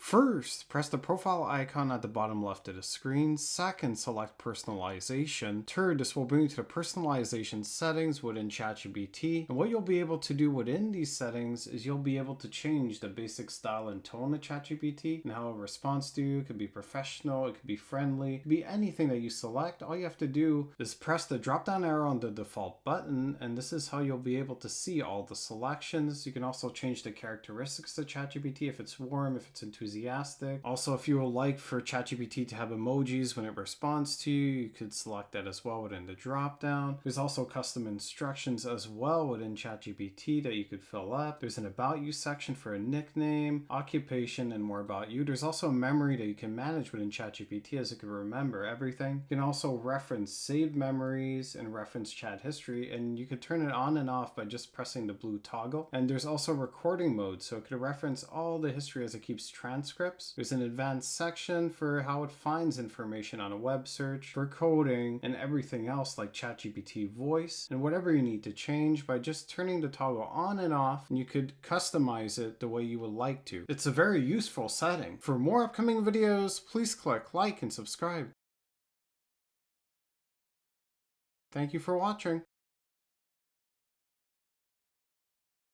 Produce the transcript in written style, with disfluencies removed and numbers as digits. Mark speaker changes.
Speaker 1: First, press the profile icon at the bottom left of the screen. Second, select personalization. Third, this will bring you to the personalization settings within ChatGPT. And what you'll be able to do within these settings is you'll be able to change the basic style and tone of ChatGPT and how it responds to you. It could be professional, it could be friendly, it could be anything that you select. All you have to do is press the drop down arrow on the default button, and this is how you'll be able to see all the selections. You can also change the characteristics of ChatGPT, if it's warm, if it's enthusiastic. Also, if you would like for ChatGPT to have emojis when it responds to you, you could select that as well within the drop down. There's also custom instructions as well within ChatGPT that you could fill up. There's an about you section for a nickname, occupation, and more about you. There's also a memory that you can manage within ChatGPT, as it can remember everything. You can also reference saved memories and reference chat history, and you can turn it on and off by just pressing the blue toggle. And there's also recording mode, so it can reference all the history as it keeps transcripts. There's an advanced section for how it finds information on a web search, for coding, and everything else like ChatGPT voice, and whatever you need to change by just turning the toggle on and off, and you could customize it the way you would like to. It's a very useful setting. For more upcoming videos, please click like and subscribe. Thank you for watching.